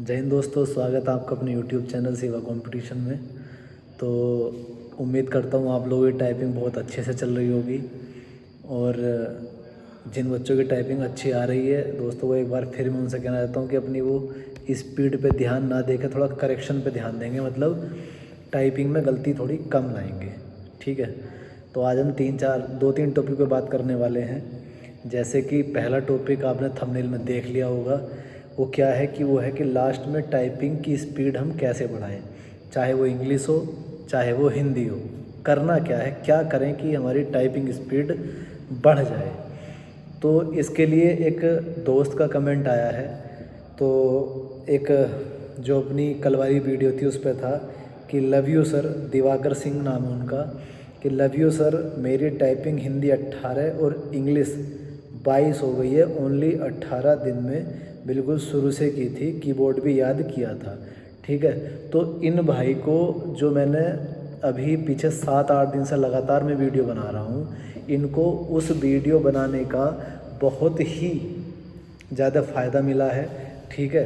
जय हिंद दोस्तों, स्वागत है आपका अपने YouTube चैनल सेवा कंपटीशन में। तो उम्मीद करता हूँ आप लोगों की टाइपिंग बहुत अच्छे से चल रही होगी। और जिन बच्चों की टाइपिंग अच्छी आ रही है दोस्तों, वो एक बार फिर मैं उनसे कहना चाहता हूँ कि अपनी वो स्पीड पे ध्यान ना देकर थोड़ा करेक्शन पे ध्यान देंगे, मतलब टाइपिंग में गलती थोड़ी कम लाएंगे। ठीक है, तो आज हम दो तीन टॉपिक पे बात करने वाले हैं। जैसे कि पहला टॉपिक आपने थंबनेल में देख लिया होगा, वो क्या है कि वो है कि लास्ट में टाइपिंग की स्पीड हम कैसे बढ़ाएं, चाहे वो इंग्लिश हो चाहे वो हिंदी हो। करना क्या है, क्या करें कि हमारी टाइपिंग स्पीड बढ़ जाए। तो इसके लिए एक दोस्त का कमेंट आया है। तो एक जो अपनी कल वाली वीडियो थी उस पर था कि love you sir, Diwakar Singh नाम है उनका, कि लव यू सर, मेरी टाइपिंग हिंदी 18 और इंग्लिश 22 हो गई है ओनली 18 दिन में। बिल्कुल शुरू से की थी, कीबोर्ड भी याद किया था। ठीक है, तो इन भाई को जो मैंने अभी पीछे 7-8 दिन से लगातार मैं वीडियो बना रहा हूँ, इनको उस वीडियो बनाने का बहुत ही ज़्यादा फ़ायदा मिला है। ठीक है,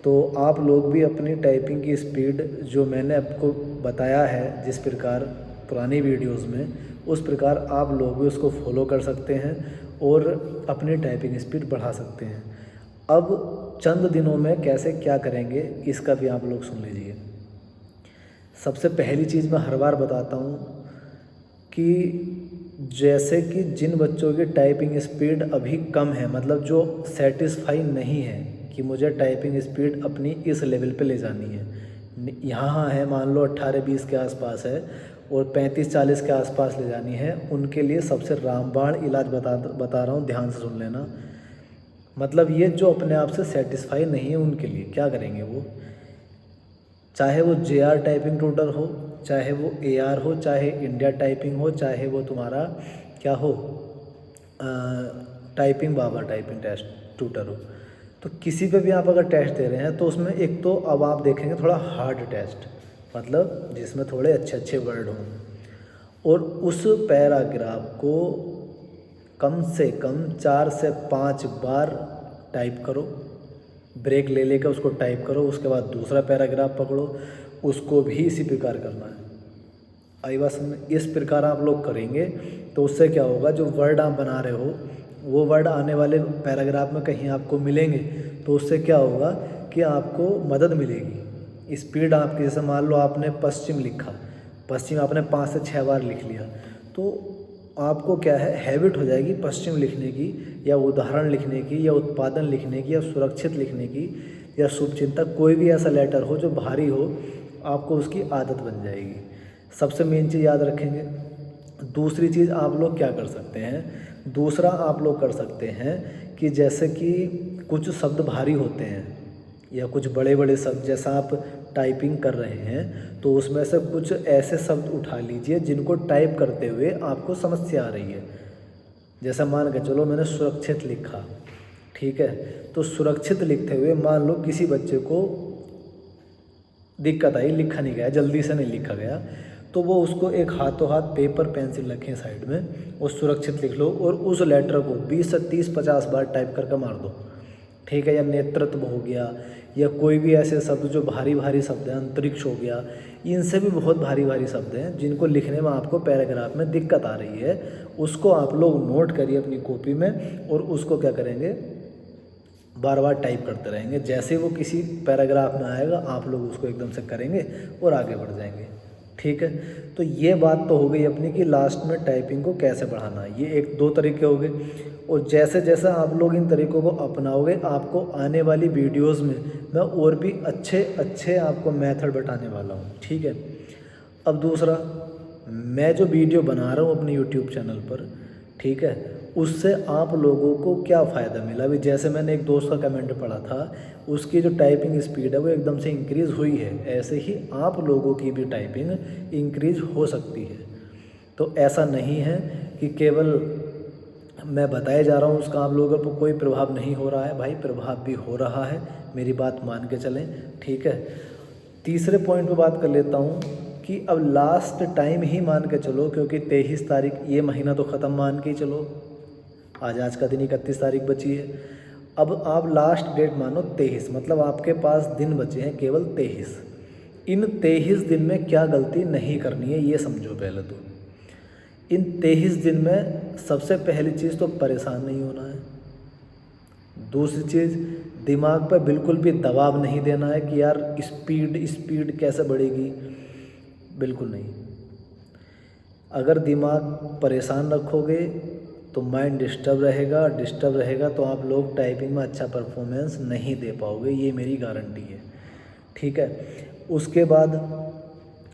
तो आप लोग भी अपनी टाइपिंग की स्पीड जो मैंने आपको बताया है जिस प्रकार पुरानी वीडियोस में, उस प्रकार आप लोग भी उसको फॉलो कर सकते हैं और अपनी टाइपिंग स्पीड बढ़ा सकते हैं। अब चंद दिनों में कैसे क्या करेंगे इसका भी आप लोग सुन लीजिए। सबसे पहली चीज़ मैं हर बार बताता हूँ कि जैसे कि जिन बच्चों की टाइपिंग स्पीड अभी कम है, मतलब जो सेटिस्फाई नहीं है कि मुझे टाइपिंग स्पीड अपनी इस लेवल पे ले जानी है, यहाँ है मान लो 18-20 के आसपास है और 35-40 के आसपास ले जानी है, उनके लिए सबसे रामबाण इलाज बता रहा हूँ, ध्यान से सुन लेना। मतलब ये जो अपने आप से सेटिस्फाई नहीं है उनके लिए क्या करेंगे वो, चाहे वो JR टाइपिंग ट्यूटर हो, चाहे वो AR हो, चाहे इंडिया टाइपिंग हो, चाहे वो तुम्हारा क्या हो टाइपिंग बाबा टाइपिंग टेस्ट ट्यूटर हो, तो किसी पे भी आप अगर टेस्ट दे रहे हैं तो उसमें एक तो अब आप देखेंगे थोड़ा हार्ड टेस्ट, मतलब जिसमें थोड़े अच्छे अच्छे वर्ड हों, और उस पैराग्राफ को कम से कम 4 से 5 बार टाइप करो, ब्रेक ले लेकर उसको टाइप करो, उसके बाद दूसरा पैराग्राफ पकड़ो, उसको भी इसी प्रकार करना है। आई बात समझ में? इस प्रकार आप लोग करेंगे तो उससे क्या होगा, जो वर्ड आप बना रहे हो वो वर्ड आने वाले पैराग्राफ में कहीं आपको मिलेंगे, तो उससे क्या होगा कि आपको मदद मिलेगी। स्पीड आपकी, जैसे मान लो आपने पश्चिम लिखा, पश्चिम आपने 5 से 6 बार लिख लिया, तो आपको क्या है, हैबिट हो जाएगी पश्चिम लिखने की, या उदाहरण लिखने की, या उत्पादन लिखने की, या सुरक्षित लिखने की, या शुभचिंतक, कोई भी ऐसा लेटर हो जो भारी हो, आपको उसकी आदत बन जाएगी। सबसे मेन चीज़ याद रखेंगे। दूसरी चीज़ आप लोग क्या कर सकते हैं, दूसरा आप लोग कर सकते हैं कि जैसे कि कुछ शब्द भारी होते हैं या कुछ बड़े बड़े शब्द, जैसा आप टाइपिंग कर रहे हैं तो उसमें से कुछ ऐसे शब्द उठा लीजिए जिनको टाइप करते हुए आपको समस्या आ रही है। जैसा मान के चलो मैंने सुरक्षित लिखा, ठीक है, तो सुरक्षित लिखते हुए मान लो किसी बच्चे को दिक्कत आई, लिखा नहीं गया, जल्दी से नहीं लिखा गया, तो वो उसको एक हाथों हाथ पेपर पेंसिल रखें साइड में और सुरक्षित लिख लो और उस लेटर को 20 से 30-50 बार टाइप करके मार दो। ठीक है, या नेतृत्व हो गया, या कोई भी ऐसे शब्द जो भारी भारी शब्द हैं, अंतरिक्ष हो गया, इनसे भी बहुत भारी भारी शब्द हैं जिनको लिखने में आपको पैराग्राफ में दिक्कत आ रही है, उसको आप लोग नोट करिए अपनी कॉपी में और उसको क्या करेंगे, बार बार टाइप करते रहेंगे। जैसे वो किसी पैराग्राफ में आएगा आप लोग उसको एकदम से करेंगे और आगे बढ़ जाएंगे। ठीक है, तो ये बात तो हो गई अपनी कि लास्ट में टाइपिंग को कैसे बढ़ाना है, ये एक दो तरीके हो गए। और जैसे जैसे आप लोग इन तरीक़ों को अपनाओगे, आपको आने वाली वीडियोस में मैं और भी अच्छे अच्छे आपको मेथड बताने वाला हूँ। ठीक है, अब दूसरा, मैं जो वीडियो बना रहा हूँ अपने यूट्यूब चैनल पर, ठीक है, उससे आप लोगों को क्या फ़ायदा मिला। अभी जैसे मैंने एक दोस्त का कमेंट पढ़ा था, उसकी जो टाइपिंग स्पीड है वो एकदम से इंक्रीज़ हुई है, ऐसे ही आप लोगों की भी टाइपिंग इंक्रीज़ हो सकती है। तो ऐसा नहीं है कि केवल मैं बताए जा रहा हूँ उसका आप लोगों पर कोई प्रभाव नहीं हो रहा है, भाई प्रभाव भी हो रहा है, मेरी बात मान के चलें। ठीक है, तीसरे पॉइंट पे बात कर लेता हूँ कि अब लास्ट टाइम ही मान के चलो, क्योंकि 23 तारीख, ये महीना तो ख़त्म मान के ही चलो, आज का दिन 31 तारीख बची है। अब आप लास्ट डेट मानो 23, मतलब आपके पास दिन बचे हैं केवल 23। इन 23 दिन में क्या गलती नहीं करनी है ये समझो पहले तो। इन 23 दिन में सबसे पहली चीज़ तो परेशान नहीं होना है। दूसरी चीज़, दिमाग पर बिल्कुल भी दबाव नहीं देना है कि यार स्पीड कैसे बढ़ेगी, बिल्कुल नहीं। अगर दिमाग परेशान रखोगे तो माइंड डिस्टर्ब रहेगा तो आप लोग टाइपिंग में अच्छा परफॉर्मेंस नहीं दे पाओगे, ये मेरी गारंटी है, ठीक है। उसके बाद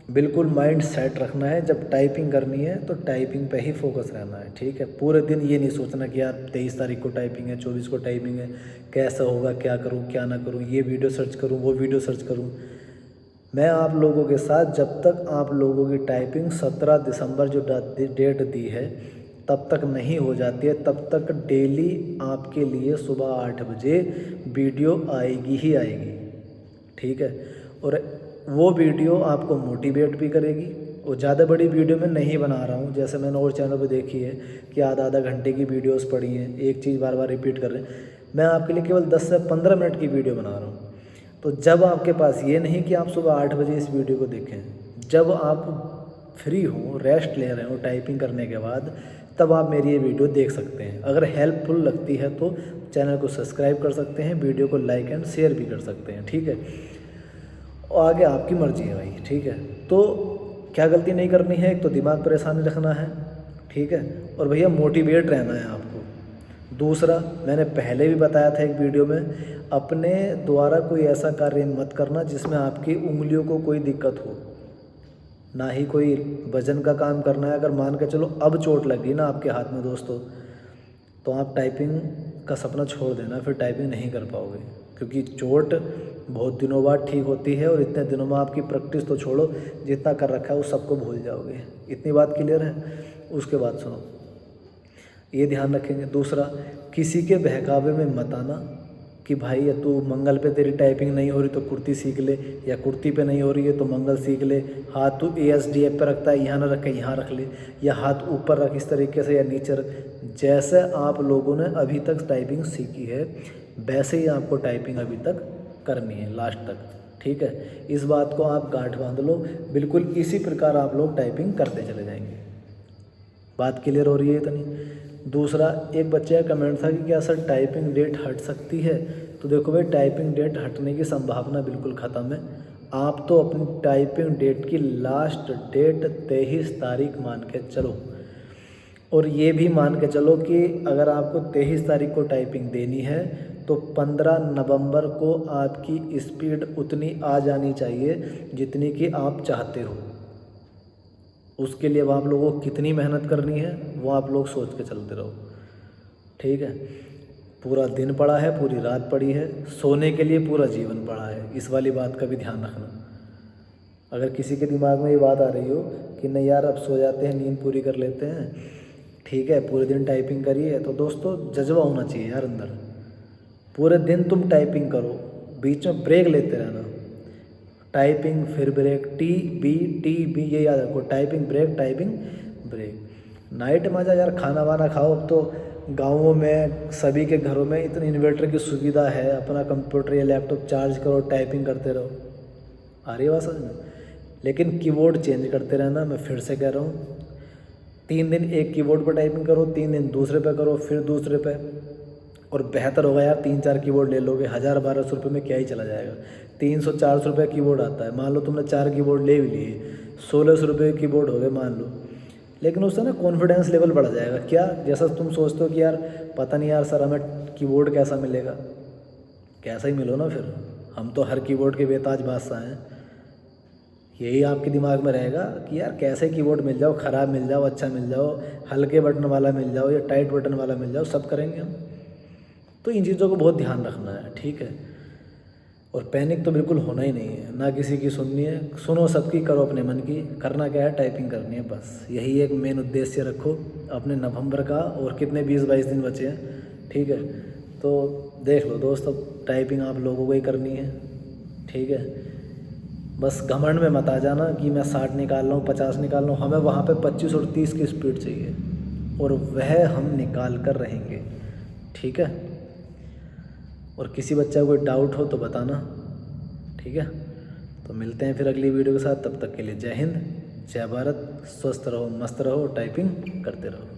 बिल्कुल माइंड सेट रखना है, जब टाइपिंग करनी है तो टाइपिंग पे ही फोकस रहना है, ठीक है। पूरे दिन ये नहीं सोचना कि यार 23 तारीख को टाइपिंग है, 24 को टाइपिंग है, कैसा होगा, क्या करूँ क्या ना करूँ, ये वीडियो सर्च करूँ वो वीडियो सर्च करूँ। मैं आप लोगों के साथ जब तक आप लोगों की टाइपिंग 17 दिसंबर जो डेट दी है तब तक नहीं हो जाती है, तब तक डेली आपके लिए सुबह 8 बजे वीडियो आएगी ही आएगी, ठीक है। और वो वीडियो आपको मोटिवेट भी करेगी। और ज़्यादा बड़ी वीडियो मैं नहीं बना रहा हूँ, जैसे मैंने और चैनल पे देखी है कि आधा घंटे की वीडियोस पड़ी हैं, एक चीज़ बार बार रिपीट कर रहे हैं। मैं आपके लिए केवल 10 से 15 मिनट की वीडियो बना रहा हूँ। तो जब आपके पास ये नहीं कि आप सुबह 8 बजे इस वीडियो को देखें, जब आप फ्री हो, रेस्ट ले रहे हो टाइपिंग करने के बाद, तब आप मेरी ये वीडियो देख सकते हैं। अगर हेल्पफुल लगती है तो चैनल को सब्सक्राइब कर सकते हैं, वीडियो को लाइक एंड शेयर भी कर सकते हैं, ठीक है। और आगे आपकी मर्जी है भाई, ठीक है। तो क्या गलती नहीं करनी है, एक तो दिमाग परेशान रखना है, ठीक है, और भैया मोटिवेट रहना है आपको। दूसरा, मैंने पहले भी बताया था एक वीडियो में, अपने द्वारा कोई ऐसा कार्य मत करना जिसमें आपकी उंगलियों को कोई दिक्कत हो, ना ही कोई वजन का काम करना है। अगर मान के चलो अब चोट लगी ना आपके हाथ में दोस्तों, तो आप टाइपिंग का सपना छोड़ देना, फिर टाइपिंग नहीं कर पाओगे, क्योंकि चोट बहुत दिनों बाद ठीक होती है और इतने दिनों में आपकी प्रैक्टिस तो छोड़ो, जितना कर रखा है वो सबको भूल जाओगे। इतनी बात क्लियर है। उसके बाद सुनो, ये ध्यान रखेंगे। दूसरा, किसी के बहकावे में मत आना कि भाई ये तू मंगल पे तेरी टाइपिंग नहीं हो रही तो कुर्ती सीख ले, या कुर्ती पे नहीं हो रही है तो मंगल सीख ले। हाथ तू ASDF पे रखता है, यहाँ ना रख के यहाँ रख ले, या हाथ ऊपर रख इस तरीके से, या नीचे रख। जैसे आप लोगों ने अभी तक टाइपिंग सीखी है वैसे ही आपको टाइपिंग अभी तक करनी है लास्ट तक, ठीक है। इस बात को आप गांठ बांध लो, बिल्कुल इसी प्रकार आप लोग टाइपिंग करते चले जाएंगे। बात क्लियर हो रही है इतनी। दूसरा, एक बच्चे का कमेंट था कि क्या सर टाइपिंग डेट हट सकती है, तो देखो भाई, टाइपिंग डेट हटने की संभावना बिल्कुल ख़त्म है। आप तो अपनी टाइपिंग डेट की लास्ट डेट 23 तारीख मान के चलो, और ये भी मान के चलो कि अगर आपको 23 तारीख को टाइपिंग देनी है तो 15 नवंबर को आपकी स्पीड उतनी आ जानी चाहिए जितनी कि आप चाहते हो। उसके लिए अब आप लोगों को कितनी मेहनत करनी है वो आप लोग सोच के चलते रहो, ठीक है। पूरा दिन पड़ा है, पूरी रात पड़ी है, सोने के लिए पूरा जीवन पड़ा है, इस वाली बात का भी ध्यान रखना। अगर किसी के दिमाग में ये बात आ रही हो कि नहीं यार अब सो जाते हैं, नींद पूरी कर लेते हैं, ठीक है, पूरे दिन टाइपिंग करिए, तो दोस्तों जज्बा होना चाहिए यार अंदर। पूरे दिन तुम टाइपिंग करो, बीच में ब्रेक लेते रहना, टाइपिंग फिर ब्रेक, टी बी ये याद रखो, टाइपिंग ब्रेक। नाइट में यार खाना वाना खाओ। अब तो गाँवों में सभी के घरों में इतनी इन्वर्टर की सुविधा है, अपना कंप्यूटर या लैपटॉप चार्ज करो, टाइपिंग करते रहो। आ रही है बात समझ में। लेकिन कीबोर्ड चेंज करते रहना, मैं फिर से कह रहा हूँ, 3 दिन एक कीबोर्ड पर टाइपिंग करो, 3 दिन दूसरे पे करो, फिर दूसरे पे। और बेहतर होगा यार 3-4 कीबोर्ड ले लोगे, 1000-1200 रुपये में क्या ही चला जाएगा। 300-400 रुपये कीबोर्ड आता है, मान लो तुमने 4 कीबोर्ड ले भी लिए, 1600 रुपये कीबोर्ड हो गए मान लो। लेकिन उससे ना कॉन्फिडेंस लेवल बढ़ जाएगा। क्या, जैसा तुम सोचते हो कि यार पता नहीं यार सर हमें कीबोर्ड कैसा मिलेगा, कैसा ही मिलो ना, फिर हम तो हर कीबोर्ड के बेताज बादशाह हैं। यही आपके दिमाग में रहेगा कि यार कैसे कीबोर्ड मिल जाओ, ख़राब मिल जाओ, अच्छा मिल जाओ, हल्के बटन वाला मिल जाओ या टाइट बटन वाला मिल जाओ, सब करेंगे हम। तो इन चीज़ों को बहुत ध्यान रखना है, ठीक है। और पैनिक तो बिल्कुल होना ही नहीं है, ना किसी की सुननी है, सुनो सबकी, करो अपने मन की। करना क्या है, टाइपिंग करनी है बस, यही एक मेन उद्देश्य रखो अपने नवंबर का। और कितने 20-22 दिन बचे हैं, ठीक है। तो देख लो दोस्त, अब टाइपिंग आप लोगों को ही करनी है, ठीक है। बस घमंड में मत आ जाना कि मैं 60 निकाल रहा हूँ, 50 निकाल रहा हूँ। हमें वहाँ पे 25 और 30 की स्पीड चाहिए, और वह हम निकाल कर रहेंगे, ठीक है। और किसी बच्चा को कोई डाउट हो तो बताना, ठीक है। तो मिलते हैं फिर अगली वीडियो के साथ, तब तक के लिए जय हिंद, जय भारत, स्वस्थ रहो, मस्त रहो, टाइपिंग करते रहो।